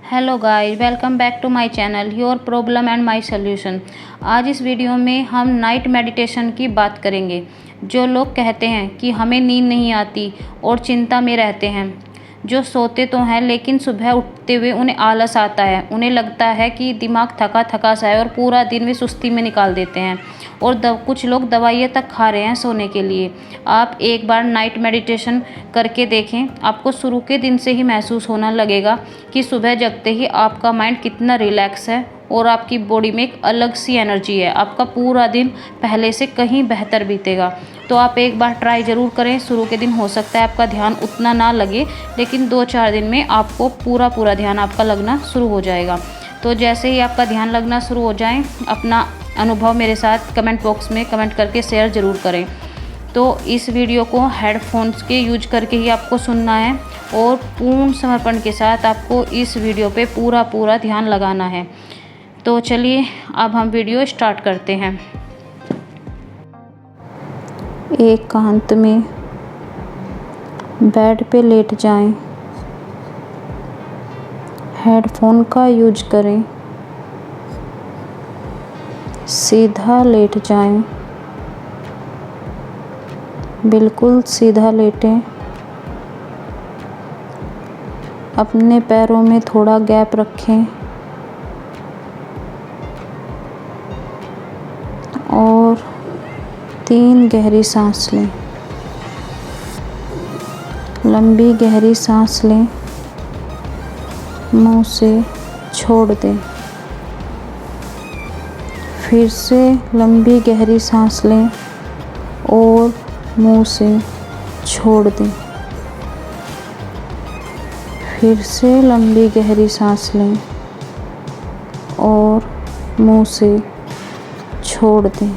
Hello guys, welcome back to my channel your problem and my solution. आज इस video में हम night meditation की बात करेंगे। जो लोग कहते हैं कि हमें नींद नहीं आती और चिंता में रहते हैं, जो सोते तो हैं लेकिन सुबह उठते हुए उन्हें आलस आता है, उन्हें लगता है कि दिमाग थका थका सा है और पूरा दिन वे सुस्ती में निकाल देते हैं और कुछ लोग दवाइयाँ तक खा रहे हैं सोने के लिए। आप एक बार नाइट मेडिटेशन करके देखें। आपको शुरू के दिन से ही महसूस होने लगेगा कि सुबह जगते ही आपका माइंड कितना रिलैक्स है और आपकी बॉडी में एक अलग सी एनर्जी है। आपका पूरा दिन पहले से कहीं बेहतर बीतेगा। तो आप एक बार ट्राई ज़रूर करें। शुरू के दिन हो सकता है आपका ध्यान उतना ना लगे, लेकिन 2-4 दिन में आपको पूरा ध्यान आपका लगना शुरू हो जाएगा। तो जैसे ही आपका ध्यान लगना शुरू हो जाए, अपना अनुभव मेरे साथ कमेंट बॉक्स में कमेंट करके शेयर ज़रूर करें। तो इस वीडियो को हेडफोन्स के यूज करके ही आपको सुनना है और पूर्ण समर्पण के साथ आपको इस वीडियो पे पूरा ध्यान लगाना है। तो चलिए अब हम वीडियो स्टार्ट करते हैं। एकांत में बेड पे लेट जाएं, हेडफोन का यूज करें, सीधा लेट जाएं, बिल्कुल सीधा लेटें। अपने पैरों में थोड़ा गैप रखें और 3 गहरी सांस लें। लंबी गहरी सांस लें, मुंह से छोड़ दें। फिर से लंबी गहरी सांस लें और मुंह से छोड़ दें। फिर से लंबी गहरी सांस लें और मुंह से छोड़ दें।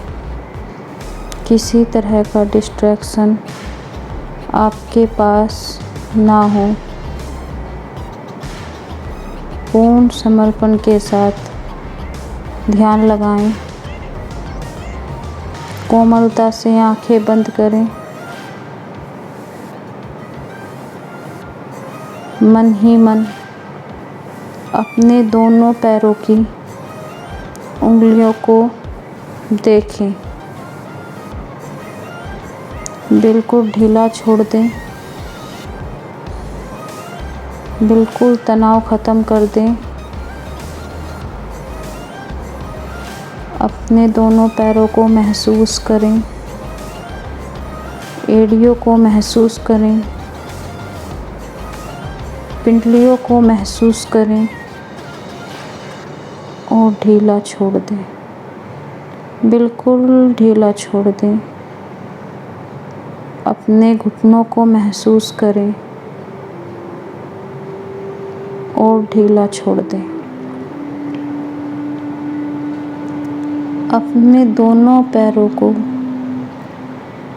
किसी तरह का डिस्ट्रैक्शन आपके पास ना हो। पूर्ण समर्पण के साथ ध्यान लगाएं। कोमलता से आंखें बंद करें। मन ही मन अपने दोनों पैरों की उंगलियों को देखें। बिल्कुल ढीला छोड़ दें। बिल्कुल तनाव ख़त्म कर दें। अपने दोनों पैरों को महसूस करें। एड़ियों को महसूस करें। पिंडलियों को महसूस करें और ढीला छोड़ दें। बिल्कुल ढीला छोड़ दें। अपने घुटनों को महसूस करें और ढीला छोड़ दें। अपने दोनों पैरों को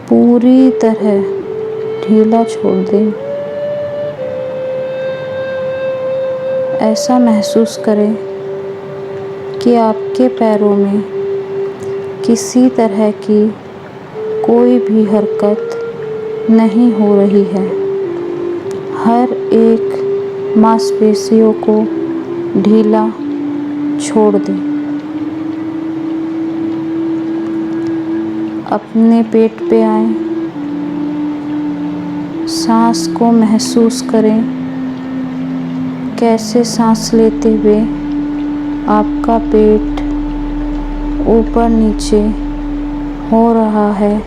पूरी तरह ढीला छोड़ दें। ऐसा महसूस करें कि आपके पैरों में किसी तरह की कोई भी हरकत नहीं हो रही है। हर एक मांसपेशियों को ढीला छोड़ दें। अपने पेट पे आएं। सांस को महसूस करें। कैसे सांस लेते हुए आपका पेट ऊपर नीचे हो रहा है।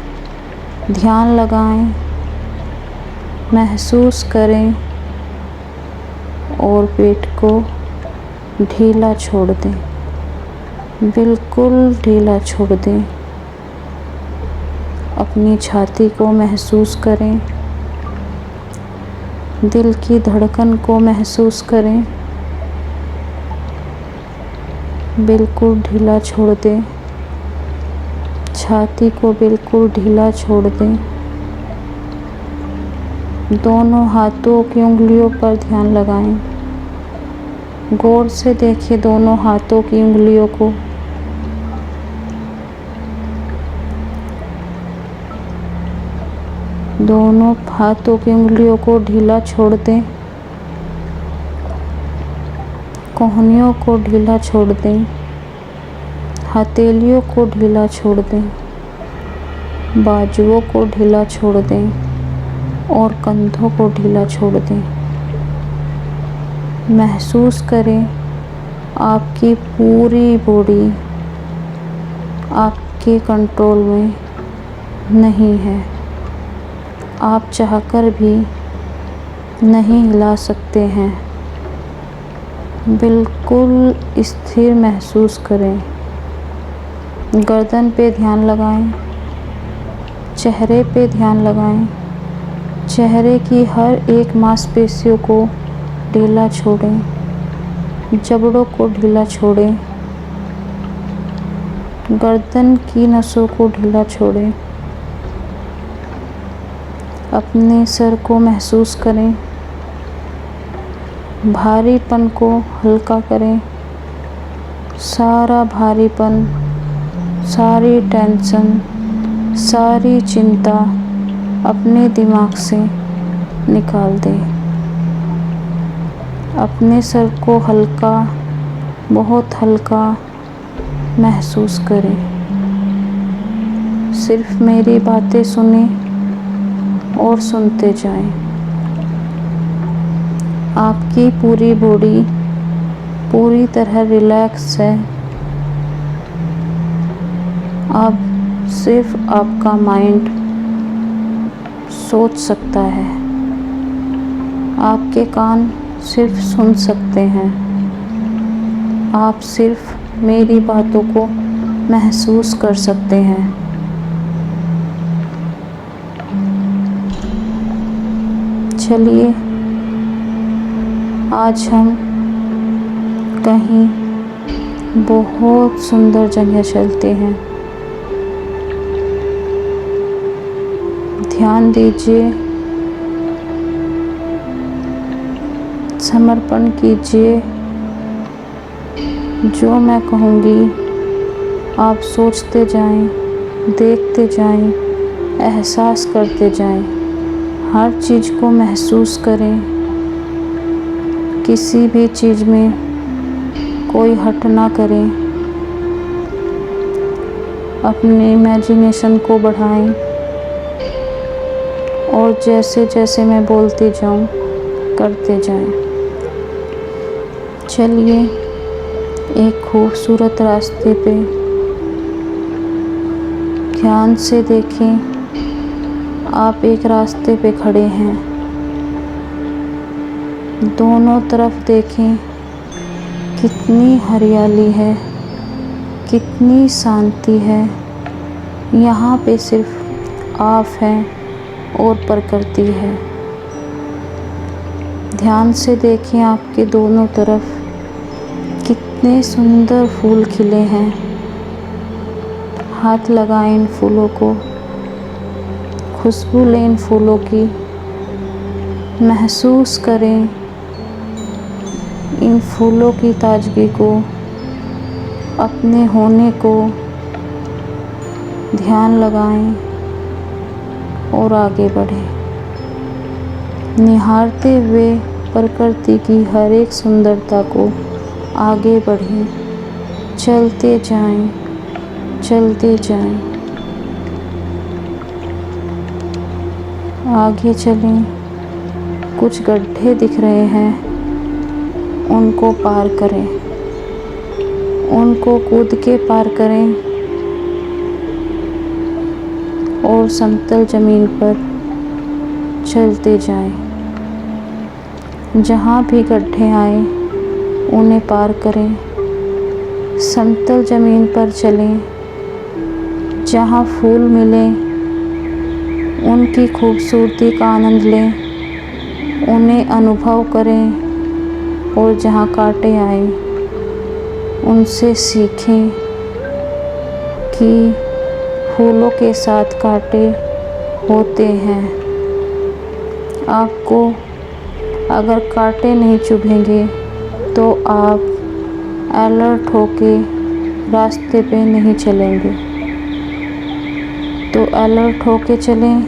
ध्यान लगाएं, महसूस करें और पेट को ढीला छोड़ दें। बिल्कुल ढीला छोड़ दें। अपनी छाती को महसूस करें। दिल की धड़कन को महसूस करें। बिल्कुल ढीला छोड़ दें। छाती को बिल्कुल ढीला छोड़ दें। दोनों हाथों की उंगलियों पर ध्यान लगाएं। गौर से देखिए दोनों हाथों की उंगलियों को। दोनों हाथों की उंगलियों को ढीला छोड़ दें। कोहनियों को ढीला छोड़ दें, हथेलियों को ढीला छोड़ दें, बाजुओं को ढीला छोड़ दें और कंधों को ढीला छोड़ दें। महसूस करें आपकी पूरी बॉडी आपके कंट्रोल में नहीं है। आप चाहकर भी नहीं हिला सकते हैं। बिल्कुल स्थिर महसूस करें। गर्दन पे ध्यान लगाएं, चेहरे पे ध्यान लगाएं। चेहरे की हर एक मांसपेशियों को ढीला छोड़ें, जबड़ों को ढीला छोड़ें, गर्दन की नसों को ढीला छोड़ें। अपने सर को महसूस करें, भारीपन को हल्का करें। सारा भारीपन, सारी टेंशन, सारी चिंता अपने दिमाग से निकाल दें। अपने सर को हल्का, बहुत हल्का महसूस करें। सिर्फ मेरी बातें सुने और सुनते जाएं। आपकी पूरी बॉडी पूरी तरह रिलैक्स है। अब सिर्फ आपका माइंड सोच सकता है। आपके कान सिर्फ सुन सकते हैं। आप सिर्फ मेरी बातों को महसूस कर सकते हैं। चलिए आज हम कहीं बहुत सुंदर जगह चलते हैं। ध्यान दीजिए, समर्पण कीजिए। जो मैं कहूँगी आप सोचते जाएं, देखते जाएं, एहसास करते जाएं। हर चीज़ को महसूस करें। किसी भी चीज़ में कोई हट ना करें। अपने इमेजिनेशन को बढ़ाएं और जैसे जैसे मैं बोलती जाऊं करते जाएं। चलिए एक खूबसूरत रास्ते पे ध्यान से देखें। आप एक रास्ते पे खड़े हैं। दोनों तरफ देखें, कितनी हरियाली है, कितनी शांति है। यहाँ पे सिर्फ आप हैं और प्रकृति है। ध्यान से देखें आपके दोनों तरफ कितने सुंदर फूल खिले हैं। हाथ लगाएं इन फूलों को, खुशबू लें इन फूलों की। महसूस करें इन फूलों की ताजगी को, अपने होने को। ध्यान लगाएं और आगे बढ़ें, निहारते हुए प्रकृति की हर एक सुंदरता को। आगे बढ़ें, चलते जाएं, चलते जाएं। आगे चलें। कुछ गड्ढे दिख रहे हैं, उनको पार करें, उनको कूद के पार करें और समतल ज़मीन पर चलते जाएं। जहाँ भी गड्ढे आए उन्हें पार करें। समतल ज़मीन पर चलें। जहाँ फूल मिलें उनकी खूबसूरती का आनंद लें, उन्हें अनुभव करें। और जहाँ कांटे आए उनसे सीखें कि फूलों के साथ कांटे होते हैं। आपको अगर कांटे नहीं चुभेंगे तो आप अलर्ट होके रास्ते पे नहीं चलेंगे। तो अलर्ट होके चलें,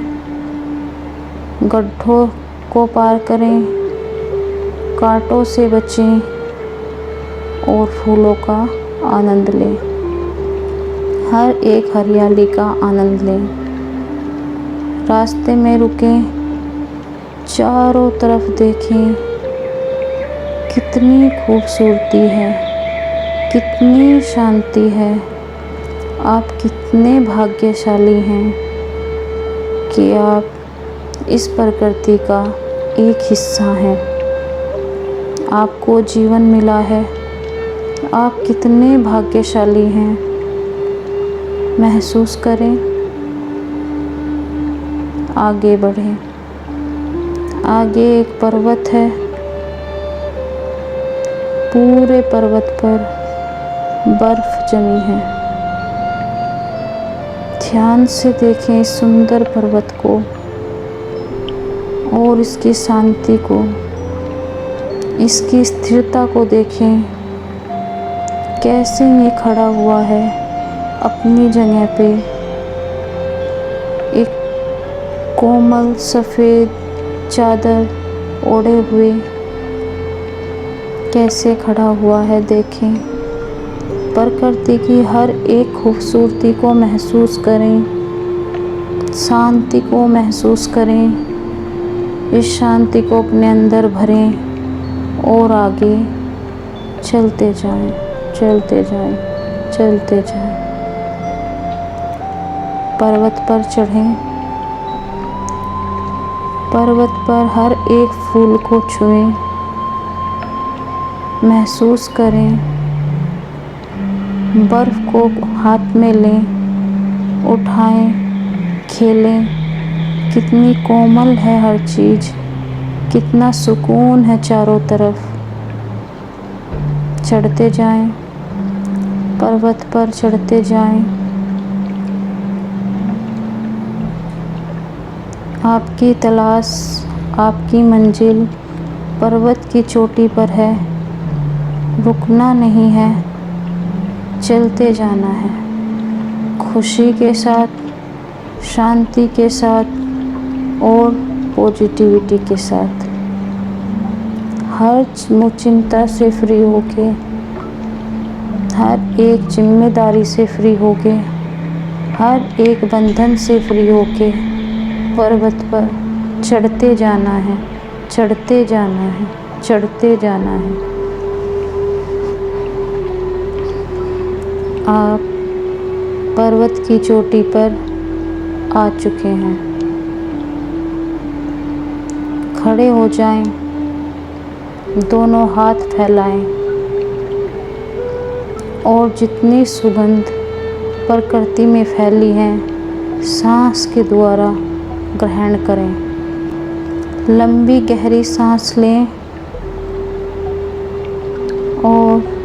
गड्ढों को पार करें, कांटों से बचें और फूलों का आनंद लें, हर एक हरियाली का आनंद लें। रास्ते में रुकें, चारों तरफ देखें, कितनी खूबसूरती है, कितनी शांति है। आप कितने भाग्यशाली हैं कि आप इस प्रकृति का एक हिस्सा हैं। आपको जीवन मिला है, आप कितने भाग्यशाली हैं। महसूस करें, आगे बढ़ें। आगे एक पर्वत है, पूरे पर्वत पर बर्फ जमी है। ध्यान से देखें इस सुंदर पर्वत को और इसकी शांति को, इसकी स्थिरता को देखें। कैसे ये खड़ा हुआ है अपनी जगह पे, एक कोमल सफ़ेद चादर ओढ़े हुए कैसे खड़ा हुआ है। देखें, प्रकृति की हर एक खूबसूरती को महसूस करें, शांति को महसूस करें। इस शांति को अपने अंदर भरें और आगे चलते जाएं, चलते जाएं, चलते जाएं। पर्वत पर चढ़ें, पर्वत पर हर एक फूल को छुएं, महसूस करें। बर्फ को हाथ में लें, उठाएं, खेलें। कितनी कोमल है हर चीज़, कितना सुकून है चारों तरफ। चढ़ते जाएं, पर्वत पर चढ़ते जाएं। आपकी तलाश, आपकी मंजिल पर्वत की चोटी पर है। रुकना नहीं है, चलते जाना है, खुशी के साथ, शांति के साथ और पॉजिटिविटी के साथ। हर चिंता से फ्री होके, हर एक जिम्मेदारी से फ्री होके, हर एक बंधन से फ्री होके पर्वत पर चढ़ते जाना है, चढ़ते जाना है, चढ़ते जाना है। आप पर्वत की चोटी पर आ चुके हैं। खड़े हो जाएं, दोनों हाथ फैलाएं और जितनी सुगंध प्रकृति में फैली है, सांस के द्वारा ग्रहण करें। लंबी गहरी सांस लें और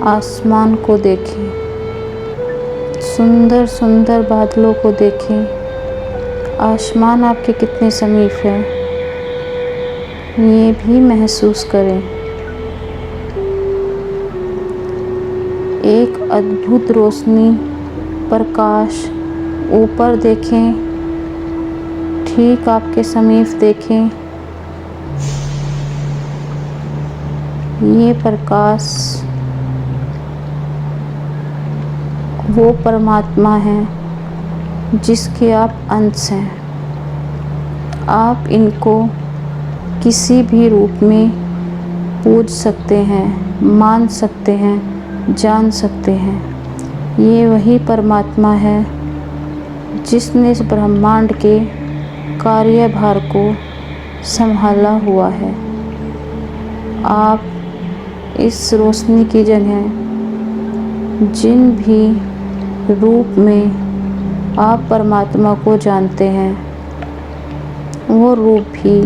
आसमान को देखें, सुंदर सुंदर बादलों को देखें। आसमान आपके कितने समीप है, ये भी महसूस करें। एक अद्भुत रोशनी, प्रकाश ऊपर देखें, ठीक आपके समीप देखें। ये प्रकाश वो परमात्मा है जिसके आप अंश हैं। आप इनको किसी भी रूप में पूज सकते हैं, मान सकते हैं, जान सकते हैं। ये वही परमात्मा है जिसने इस ब्रह्मांड के कार्यभार को संभाला हुआ है। आप इस रोशनी की जगह जिन भी रूप में आप परमात्मा को जानते हैं, वो रूप भी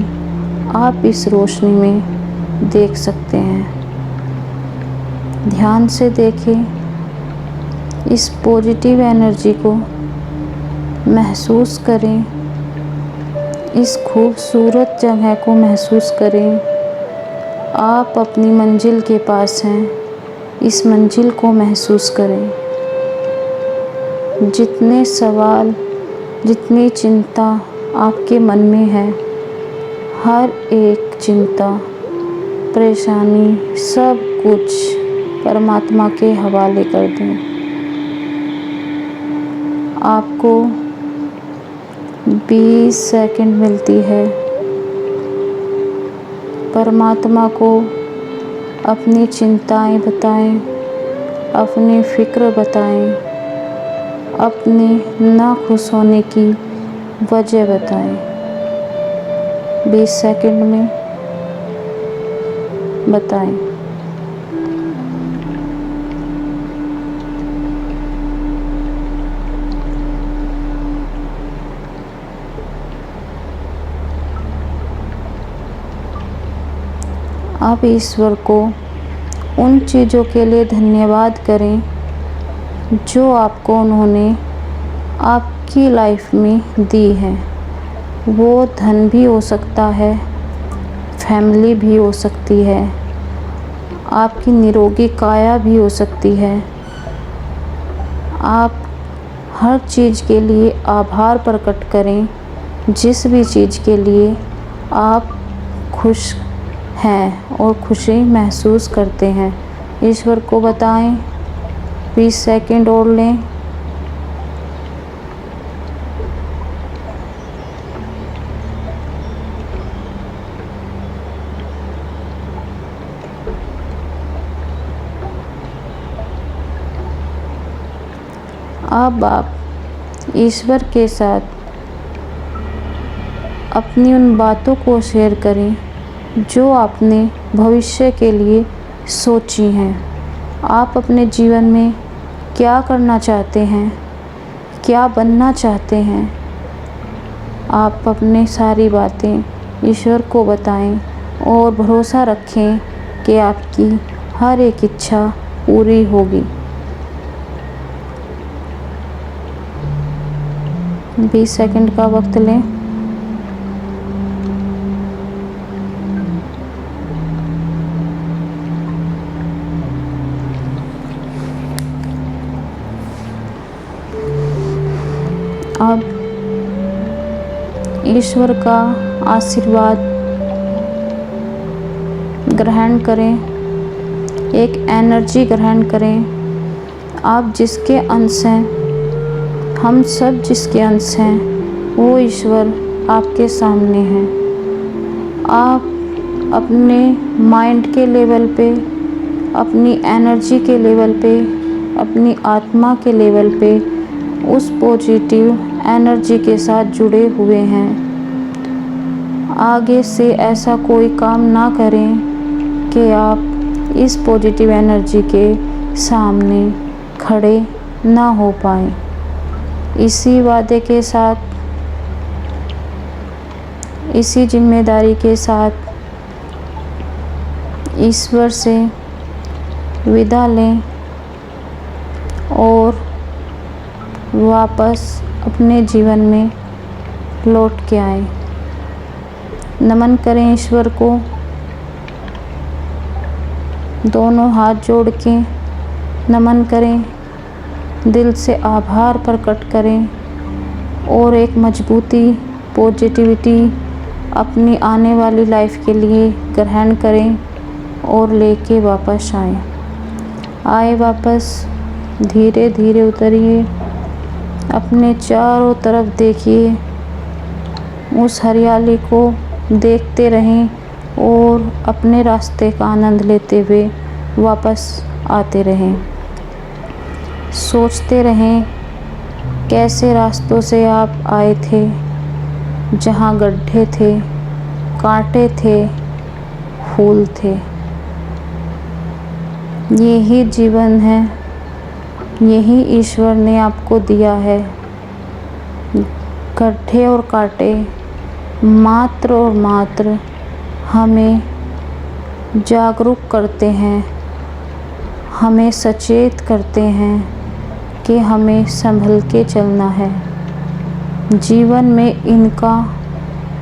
आप इस रोशनी में देख सकते हैं। ध्यान से देखें, इस पॉजिटिव एनर्जी को महसूस करें, इस खूबसूरत जगह को महसूस करें। आप अपनी मंजिल के पास हैं, इस मंजिल को महसूस करें। जितने सवाल, जितनी चिंता आपके मन में है, हर एक चिंता, परेशानी, सब कुछ परमात्मा के हवाले कर दें। आपको 20 सेकंड मिलती है परमात्मा को अपनी चिंताएं बताएं, अपनी फ़िक्र बताएं, अपने ना खुश होने की वजह बताएं। 20 सेकंड में बताएं। आप ईश्वर को उन चीज़ों के लिए धन्यवाद करें जो आपको उन्होंने आपकी लाइफ में दी है। वो धन भी हो सकता है, फैमिली भी हो सकती है, आपकी निरोगी काया भी हो सकती है। आप हर चीज़ के लिए आभार प्रकट करें, जिस भी चीज़ के लिए आप खुश हैं और खुशी महसूस करते हैं। ईश्वर को बताएं। 20 सेकंड और लें। अब आप ईश्वर के साथ अपनी उन बातों को शेयर करें जो आपने भविष्य के लिए सोची हैं। आप अपने जीवन में क्या करना चाहते हैं, क्या बनना चाहते हैं। आप अपनी सारी बातें ईश्वर को बताएं और भरोसा रखें कि आपकी हर एक इच्छा पूरी होगी। 20 सेकंड का वक्त लें। अब ईश्वर का आशीर्वाद ग्रहण करें, एक एनर्जी ग्रहण करें। आप जिसके अंश हैं, हम सब जिसके अंश हैं, वो ईश्वर आपके सामने हैं। आप अपने माइंड के लेवल पे, अपनी एनर्जी के लेवल पे, अपनी आत्मा के लेवल पे उस पॉजिटिव एनर्जी के साथ जुड़े हुए हैं। आगे से ऐसा कोई काम ना करें कि आप इस पॉजिटिव एनर्जी के सामने खड़े ना हो पाएँ। इसी वादे के साथ, इसी जिम्मेदारी के साथ ईश्वर से विदा लें और वापस अपने जीवन में लौट के आए। नमन करें ईश्वर को, दोनों हाथ जोड़ के नमन करें, दिल से आभार प्रकट करें और एक मजबूती, पॉजिटिविटी अपनी आने वाली लाइफ के लिए ग्रहण करें और लेके वापस आए वापस। धीरे धीरे उतरिए, अपने चारों तरफ देखिए, उस हरियाली को देखते रहें और अपने रास्ते का आनंद लेते हुए वापस आते रहें। सोचते रहें कैसे रास्तों से आप आए थे, जहाँ गड्ढे थे, कांटे थे, फूल थे। यही जीवन है, यही ईश्वर ने आपको दिया है। गड्ढे और कांटे मात्र और मात्र हमें जागरूक करते हैं, हमें सचेत करते हैं कि हमें संभल के चलना है। जीवन में इनका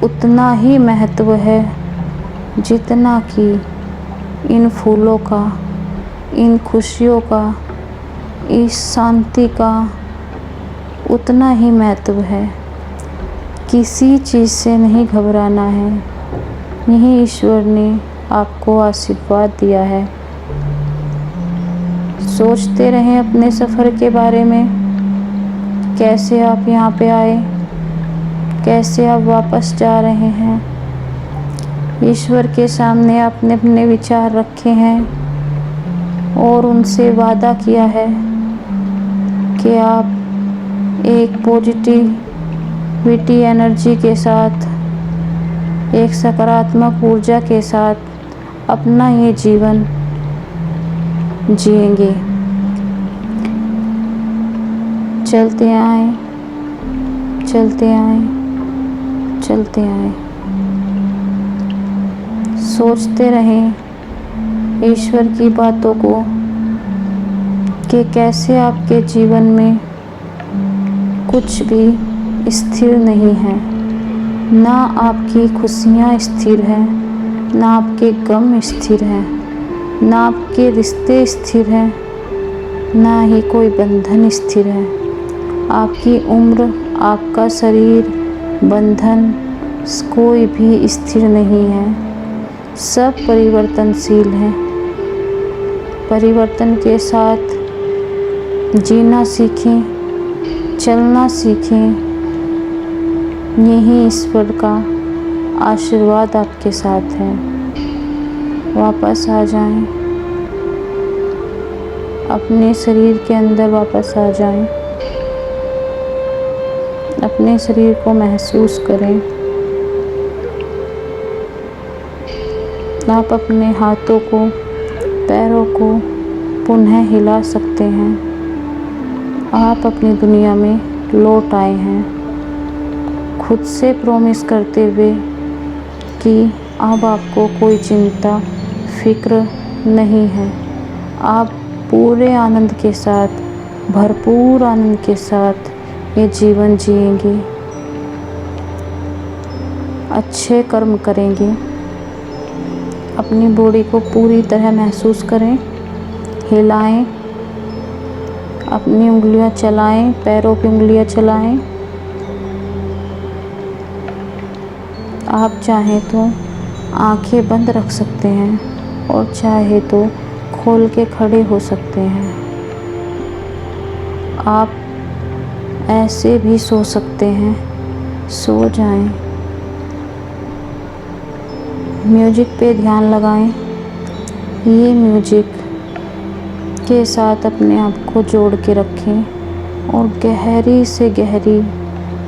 उतना ही महत्व है जितना कि इन फूलों का, इन खुशियों का, इस शांति का उतना ही महत्व है। किसी चीज़ से नहीं घबराना है। यही ईश्वर ने आपको आशीर्वाद दिया है। सोचते रहें अपने सफ़र के बारे में, कैसे आप यहाँ पे आए, कैसे आप वापस जा रहे हैं। ईश्वर के सामने आपने अपने विचार रखे हैं और उनसे वादा किया है कि आप एक पॉजिटिविटी एनर्जी के साथ, एक सकारात्मक ऊर्जा के साथ अपना ये जीवन जिएंगे। चलते आए, चलते आए, चलते आए। सोचते रहें ईश्वर की बातों को कि कैसे आपके जीवन में कुछ भी स्थिर नहीं है। ना आपकी खुशियाँ स्थिर हैं, ना आपके गम स्थिर हैं, ना आपके रिश्ते स्थिर हैं, ना ही कोई बंधन स्थिर है। आपकी उम्र, आपका शरीर, बंधन कोई भी स्थिर नहीं है। सब परिवर्तनशील हैं। परिवर्तन के साथ जीना सीखें, चलना सीखें। यही ईश्वर का आशीर्वाद आपके साथ है। वापस आ जाएं, अपने शरीर के अंदर वापस आ जाएं। अपने शरीर को महसूस करें। आप अपने हाथों को, पैरों को पुनः हिला सकते हैं। आप अपनी दुनिया में लौट आए हैं, खुद से प्रॉमिस करते हुए कि अब आपको कोई चिंता, फिक्र नहीं है। आप पूरे आनंद के साथ, भरपूर आनंद के साथ ये जीवन जिएंगे, अच्छे कर्म करेंगे। अपनी बॉडी को पूरी तरह महसूस करें, हिलाएं, अपनी उंगलियां चलाएं, पैरों की उंगलियां चलाएं। आप चाहें तो आंखें बंद रख सकते हैं और चाहे तो खोल के खड़े हो सकते हैं। आप ऐसे भी सो सकते हैं, सो जाएं। म्यूजिक पे ध्यान लगाएं। ये म्यूजिक के साथ अपने आप को जोड़ के रखें और गहरी से गहरी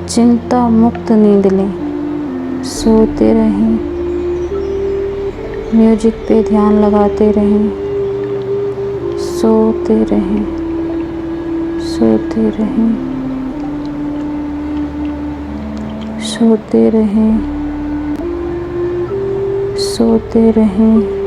चिंता मुक्त नींद लें। सोते रहें, म्यूजिक पे ध्यान लगाते रहें, सोते रहें, सोते रहें, सोते रहें, सोते रहें।